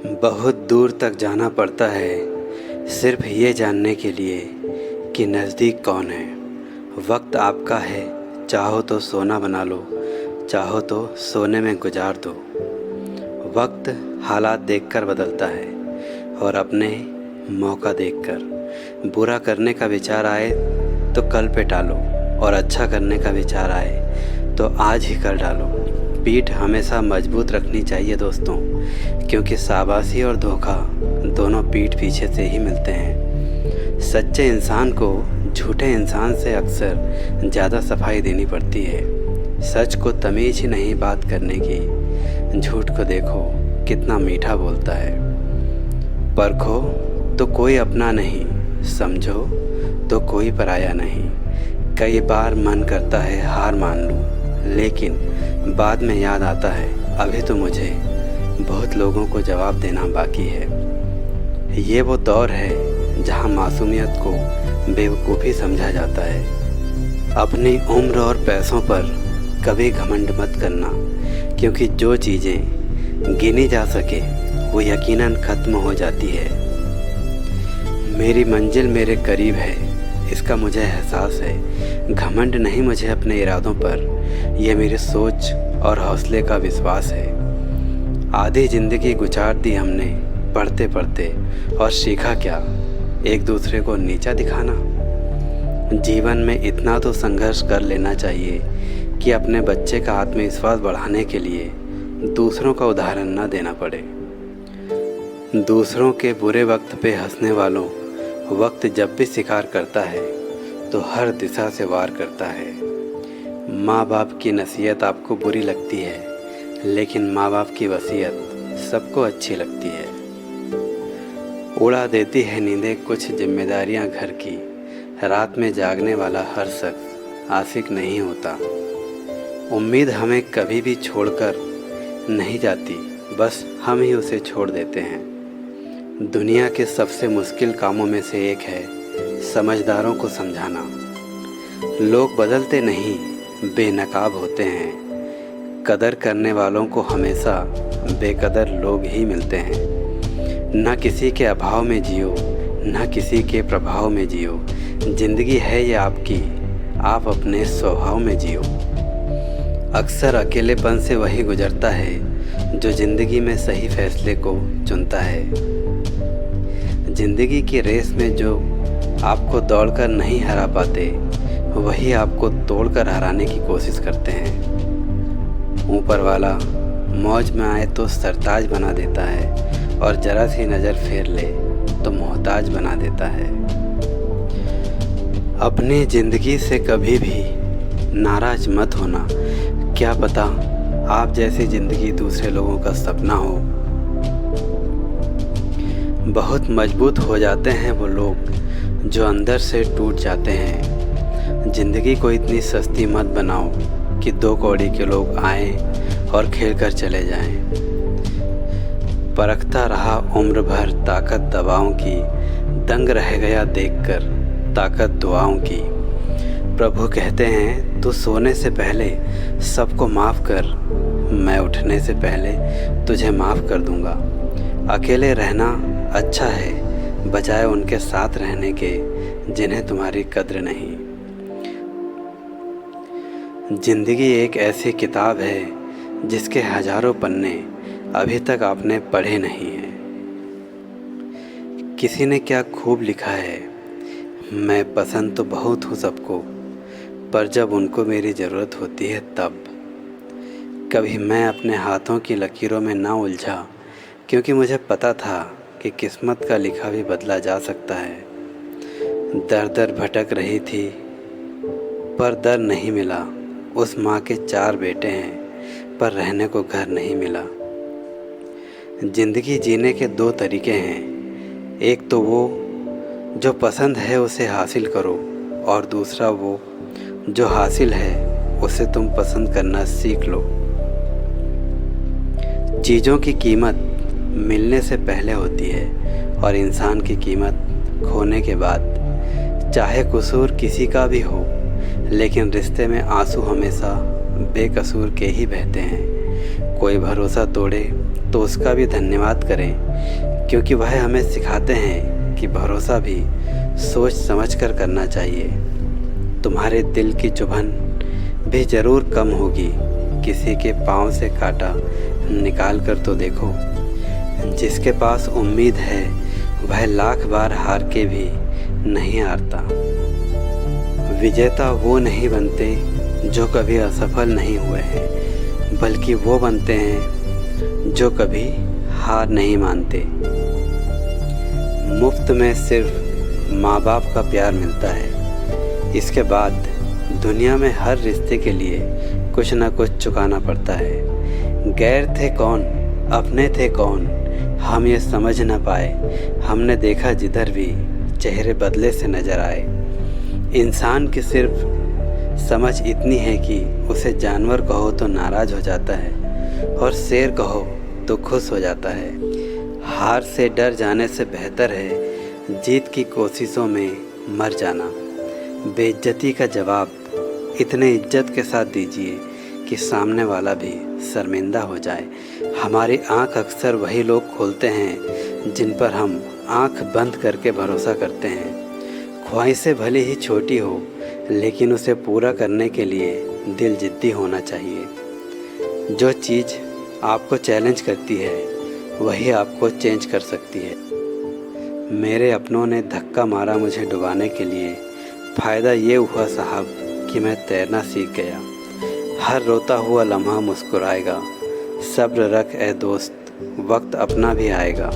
बहुत दूर तक जाना पड़ता है सिर्फ ये जानने के लिए कि नज़दीक कौन है। वक्त आपका है, चाहो तो सोना बना लो, चाहो तो सोने में गुजार दो। वक्त हालात देखकर बदलता है और अपने मौका देखकर। बुरा करने का विचार आए तो कल पे टालो और अच्छा करने का विचार आए तो आज ही कर डालो। पीठ हमेशा मजबूत रखनी चाहिए दोस्तों, क्योंकि शाबाशी और धोखा दोनों पीठ पीछे से ही मिलते हैं। सच्चे इंसान को झूठे इंसान से अक्सर ज़्यादा सफाई देनी पड़ती है। सच को तमीज़ ही नहीं बात करने की, झूठ को देखो कितना मीठा बोलता है। परखो तो कोई अपना नहीं, समझो तो कोई पराया नहीं। कई बार मन करता है हार मान लूं, लेकिन बाद में याद आता है अभी तो मुझे बहुत लोगों को जवाब देना बाकी है। ये वो दौर है जहाँ मासूमियत को बेवकूफ़ी समझा जाता है। अपनी उम्र और पैसों पर कभी घमंड मत करना, क्योंकि जो चीज़ें गिनी जा सके वो यकीनन ख़त्म हो जाती है। मेरी मंजिल मेरे करीब है, इसका मुझे एहसास है। घमंड नहीं मुझे अपने इरादों पर, यह मेरी सोच और हौसले का विश्वास है। आधी ज़िंदगी गुजार दी हमने पढ़ते पढ़ते, और सीखा क्या, एक दूसरे को नीचा दिखाना। जीवन में इतना तो संघर्ष कर लेना चाहिए कि अपने बच्चे का आत्मविश्वास बढ़ाने के लिए दूसरों का उदाहरण न देना पड़े। दूसरों के बुरे वक्त पे हंसने वालों, वक्त जब भी शिकार करता है तो हर दिशा से वार करता है। माँ बाप की नसीहत आपको बुरी लगती है, लेकिन माँ बाप की वसीयत सबको अच्छी लगती है। उड़ा देती है नींदें कुछ जिम्मेदारियाँ घर की, रात में जागने वाला हर शख्स आशिक नहीं होता। उम्मीद हमें कभी भी छोड़कर नहीं जाती, बस हम ही उसे छोड़ देते हैं। दुनिया के सबसे मुश्किल कामों में से एक है समझदारों को समझाना। लोग बदलते नहीं, बेनकाब होते हैं। कदर करने वालों को हमेशा बेकदर लोग ही मिलते हैं। न किसी के अभाव में जियो, न किसी के प्रभाव में जियो। ज़िंदगी है ये आपकी, आप अपने स्वभाव में जियो। अक्सर अकेलेपन से वही गुजरता है जो ज़िंदगी में सही फैसले को चुनता है। ज़िंदगी की रेस में जो आपको दौड़कर नहीं हरा पाते, वही आपको तोड़कर हराने की कोशिश करते हैं। ऊपर वाला मौज में आए तो सरताज बना देता है, और ज़रा सी नज़र फेर ले तो मोहताज बना देता है। अपनी ज़िंदगी से कभी भी नाराज़ मत होना। क्या पता आप जैसी ज़िंदगी दूसरे लोगों का सपना हो। बहुत मजबूत हो जाते हैं वो लोग जो अंदर से टूट जाते हैं। ज़िंदगी को इतनी सस्ती मत बनाओ कि दो कौड़ी के लोग आएं और खेल कर चले जाएं। परखता रहा उम्र भर ताकत दवाओं की, दंग रह गया देखकर ताकत दुआओं की। प्रभु कहते हैं तू सोने से पहले सबको माफ़ कर, मैं उठने से पहले तुझे माफ़ कर दूंगा। अकेले रहना अच्छा है, बजाय उनके साथ रहने के जिन्हें तुम्हारी कद्र नहीं। ज़िंदगी एक ऐसी किताब है जिसके हजारों पन्ने अभी तक आपने पढ़े नहीं हैं। किसी ने क्या खूब लिखा है, मैं पसंद तो बहुत हूँ सबको, पर जब उनको मेरी ज़रूरत होती है तब। कभी मैं अपने हाथों की लकीरों में ना उलझा, क्योंकि मुझे पता था कि किस्मत का लिखा भी बदला जा सकता है। दर दर भटक रही थी पर दर नहीं मिला। उस माँ के 4 बेटे हैं पर रहने को घर नहीं मिला। ज़िंदगी जीने के 2 तरीके हैं, एक तो वो जो पसंद है उसे हासिल करो, और दूसरा वो जो हासिल है उसे तुम पसंद करना सीख लो। चीज़ों की कीमत मिलने से पहले होती है, और इंसान की कीमत खोने के बाद। चाहे कसूर किसी का भी हो, लेकिन रिश्ते में आंसू हमेशा बेकसूर के ही बहते हैं। कोई भरोसा तोड़े तो उसका भी धन्यवाद करें, क्योंकि वह हमें सिखाते हैं कि भरोसा भी सोच समझ कर करना चाहिए। तुम्हारे दिल की चुभन भी ज़रूर कम होगी, किसी के पाँव से कांटा निकाल कर तो देखो। जिसके पास उम्मीद है वह लाख बार हार के भी नहीं हारता। विजेता वो नहीं बनते जो कभी असफल नहीं हुए हैं, बल्कि वो बनते हैं जो कभी हार नहीं मानते। मुफ्त में सिर्फ माँ बाप का प्यार मिलता है, इसके बाद दुनिया में हर रिश्ते के लिए कुछ ना कुछ चुकाना पड़ता है। गैर थे कौन, अपने थे कौन, हम ये समझ ना पाए। हमने देखा जिधर भी चेहरे बदले से नज़र आए। इंसान की सिर्फ समझ इतनी है कि उसे जानवर कहो तो नाराज़ हो जाता है और शेर कहो तो खुश हो जाता है। हार से डर जाने से बेहतर है जीत की कोशिशों में मर जाना। बेइज्जती का जवाब इतने इज्जत के साथ दीजिए कि सामने वाला भी शर्मिंदा हो जाए। हमारी आंख अक्सर वही लोग खोलते हैं जिन पर हम आंख बंद करके भरोसा करते हैं। ख्वाहिशें भले ही छोटी हो, लेकिन उसे पूरा करने के लिए दिल जिद्दी होना चाहिए। जो चीज़ आपको चैलेंज करती है वही आपको चेंज कर सकती है। मेरे अपनों ने धक्का मारा मुझे डुबाने के लिए, फ़ायदा ये हुआ साहब कि मैं तैरना सीख गया। हर रोता हुआ लम्हा मुस्कुराएगा, सब्र रख ए दोस्त, वक्त अपना भी आएगा।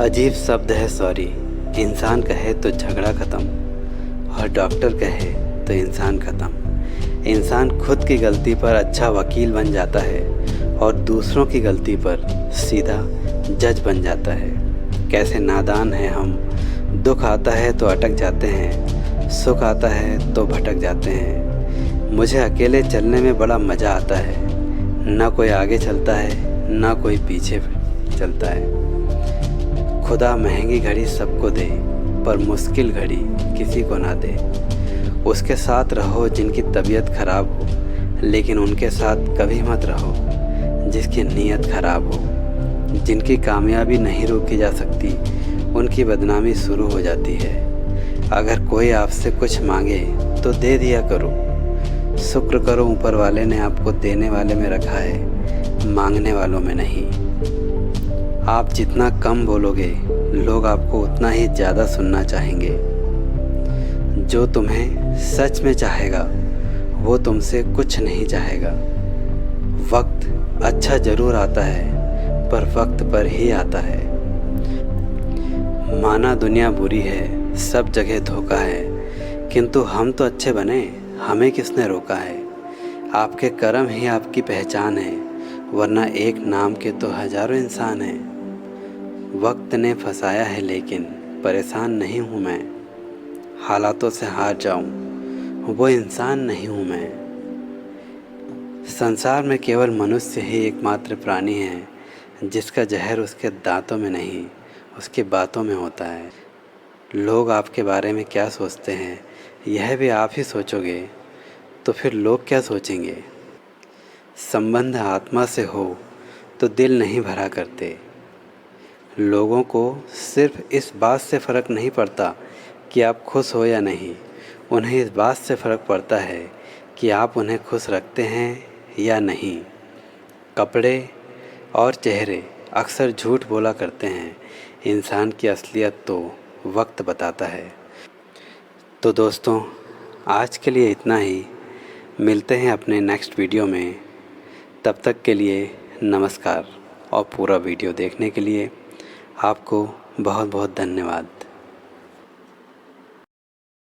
अजीब शब्द है सॉरी, इंसान कहे तो झगड़ा ख़त्म, और डॉक्टर कहे तो इंसान ख़त्म। इंसान खुद की गलती पर अच्छा वकील बन जाता है और दूसरों की गलती पर सीधा जज बन जाता है। कैसे नादान हैं हम, दुख आता है तो अटक जाते हैं, सुख आता है तो भटक जाते हैं। मुझे अकेले चलने में बड़ा मज़ा आता है, ना कोई आगे चलता है ना कोई पीछे चलता है। खुदा महंगी घड़ी सबको दे, पर मुश्किल घड़ी किसी को ना दे। उसके साथ रहो जिनकी तबीयत ख़राब हो, लेकिन उनके साथ कभी मत रहो जिसकी नीयत ख़राब हो। जिनकी कामयाबी नहीं रोकी जा सकती, उनकी बदनामी शुरू हो जाती है। अगर कोई आपसे कुछ मांगे तो दे दिया करो। शुक्र करो ऊपर वाले ने आपको देने वाले में रखा है, मांगने वालों में नहीं। आप जितना कम बोलोगे, लोग आपको उतना ही ज़्यादा सुनना चाहेंगे। जो तुम्हें सच में चाहेगा वो तुमसे कुछ नहीं चाहेगा। वक्त अच्छा ज़रूर आता है, पर वक्त पर ही आता है। माना दुनिया बुरी है, सब जगह धोखा है, किंतु हम तो अच्छे बने, हमें किसने रोका है। आपके कर्म ही आपकी पहचान है, वरना एक नाम के तो हज़ारों इंसान हैं। वक्त ने फंसाया है लेकिन परेशान नहीं हूँ मैं। हालातों से हार जाऊँ वो इंसान नहीं हूँ मैं। संसार में केवल मनुष्य ही एकमात्र प्राणी है जिसका जहर उसके दांतों में नहीं, उसकी बातों में होता है। लोग आपके बारे में क्या सोचते हैं यह भी आप ही सोचोगे तो फिर लोग क्या सोचेंगे। संबंध आत्मा से हो तो दिल नहीं भरा करते। लोगों को सिर्फ इस बात से फ़र्क नहीं पड़ता कि आप खुश हो या नहीं, उन्हें इस बात से फ़र्क पड़ता है कि आप उन्हें खुश रखते हैं या नहीं। कपड़े और चेहरे अक्सर झूठ बोला करते हैं, इंसान की असलियत तो वक्त बताता है। तो दोस्तों, आज के लिए इतना ही। मिलते हैं अपने नेक्स्ट वीडियो में। तब तक के लिए नमस्कार, और पूरा वीडियो देखने के लिए आपको बहुत बहुत धन्यवाद।